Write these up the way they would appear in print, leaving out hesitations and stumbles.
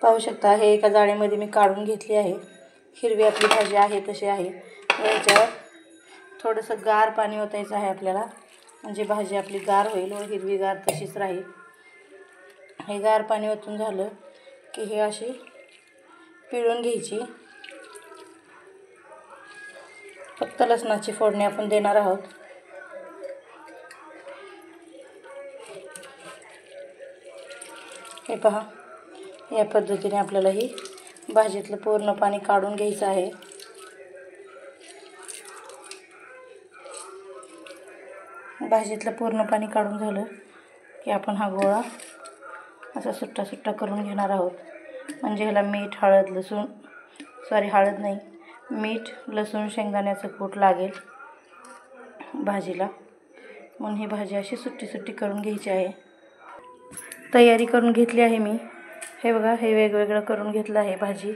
पाहू शकता हे एका जाळीमध्ये मी काढून घेतली आहे। हिरवी आपली भाजी आहे तशी आहे। याच्यावर थोडंसं गार पाणी ओतायचं आहे आपल्याला, म्हणजे भाजी आपली गार होईल व हिरवीगार तशीच राहील। हे गार पाणी ओतून झालं की हे अशी पिळून घ्यायची। फक्त लसणाची फोडणी आपण देणार आहोत। हे पहा, या पद्धतीने आपल्याला ही भाजीतलं पूर्ण पाणी काढून घ्यायचं आहे। भाजीतलं पूर्ण पाणी काढून झालं की आपण हा गोळा असा सुट्टा सुट्टा करून घेणार आहोत। म्हणजे ह्याला मीठ, हळद, लसूण हळद नाही, मीठ, लसूण, शेंगदाण्याचं कूट लागेल भाजीला। म्हणून ही भाजी अशी सुट्टी सुट्टी करून घ्यायची आहे। तयारी करून घेतली आहे मी। हे बघा, हे वेगवेगळं करून घेतलं आहे भाजी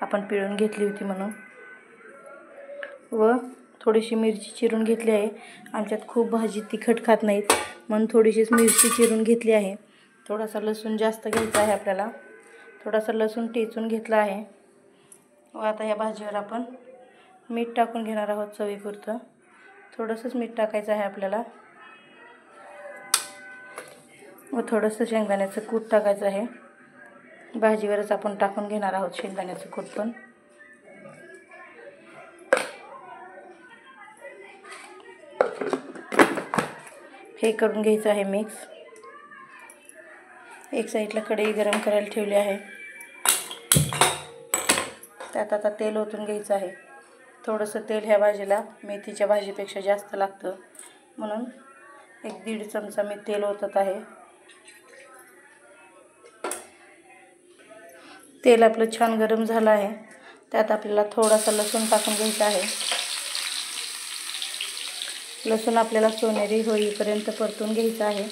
आपण पिळून घेतली होती म्हणून। व थोडीशी मिरची चिरून घेतली आहे। आमच्यात खूप भाजी तिखट खात नाहीत म्हणून थोडीशीच मिरची चिरून घेतली आहे। थोडासा लसूण जास्त घ्यायचा आहे आपल्याला, थोडासा लसूण ठेचून घेतला आहे। व आता या भाजीवर आपण मीठ टाकून घेणार आहोत चवीपुरतं। थोडंसंच मीठ टाकायचं आहे आपल्याला व थोडंसं शेंगदाण्याचं कूट टाकायचं आहे। भाजीवरच आपण टाकून घेणार आहोत शेंगदाण्याचं कूट पण। हे करून घ्यायचं आहे मिक्स। एक साईडला कढई गरम करायला ठेवली आहे, त्यात आता तेल ओतून घ्यायचं आहे। थोडंसं तेल ह्या भाजीला मेथीच्या भाजीपेक्षा जास्त लागतं म्हणून 1-1.5 चमचा मी तेल ओतत आहे। तेल आपलं छान गरम झालं आहे, त्यात आपल्याला थोडासा लसूण टाकून घ्यायचा आहे। लसूण आपल्याला सोनेरी होईपर्यंत परतून घ्यायचा आहे।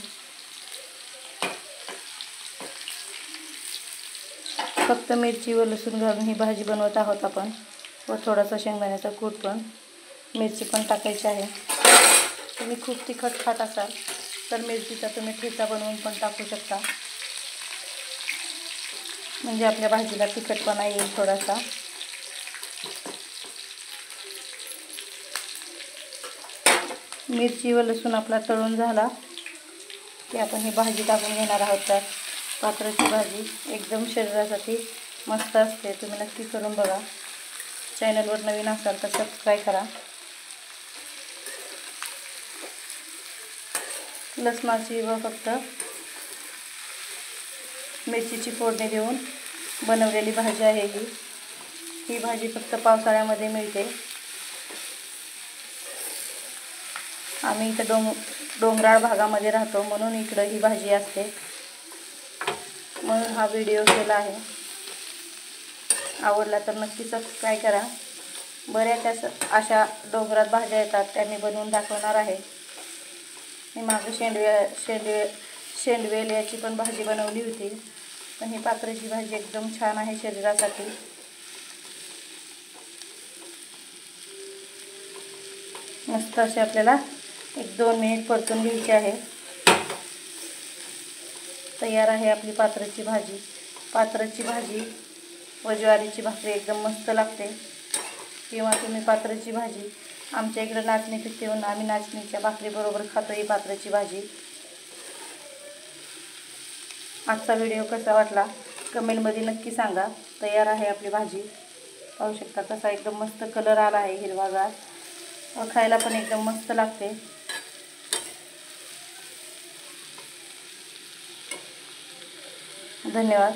फक्त मिरची व लसूण घालून ही भाजी बनवत आहोत आपण। व थोडासा शेंगदाण्याचा कूट पण, मिरची पण टाकायची आहे। तुम्ही खूप तिखट खात असाल तर मिरचीचा तुम्ही ठेचा बनवून पण टाकू शकता, म्हणजे आपल्या भाजीला तिखटपणा येईल थोडासा। मिरची व लसूण आपला तळून झाला की आपण ही भाजी टाकून घेणार आहोत। त्यात पात्राची भाजी एकदम शरीरासाठी मस्त असते, तुम्ही नक्की करून बघा। चॅनलवर नवीन असाल तर सबस्क्राईब करा। लसणाची व फक्त मिरचीची फोडणी देऊन बनवलेली भाजी आहे ही भाजी फक्त पावसाळ्यामध्ये मिळते। आम्ही इथं डोंगराळ भागामध्ये राहतो म्हणून इकडं ही भाजी असते, म्हणून हा व्हिडिओ केला आहे। आवडला तर नक्की सबस्क्राईब करा। बऱ्याच अशा डोंगरात भाज्या येतात त्या मी बनवून दाखवणार आहे। मी मागे शेंडवेल याची पण भाजी बनवली होती, पण ही पात्राची भाजी एकदम छान आहे शरीरासाठी। मस्त असे आपल्याला 1-2 मिनिट परतून घ्यायची आहे। तयार आहे आपली पात्राची भाजी। पात्राची भाजी व ज्वारीची भाकरी एकदम मस्त लागते। किंवा तुम्ही पात्राची भाजी, आमच्या इकडे नाचणी पिकते म्हणून आम्ही नाचणीच्या भाकरीबरोबर खातो ही पात्राची भाजी। आजचा व्हिडिओ कसा वाटला कमेंटमध्ये नक्की सांगा। तयार आहे आपली भाजी, पाहू शकता कसा एकदम मस्त कलर आला आहे हिरवागार, व खायला पण एकदम मस्त लागते। धन्यवाद।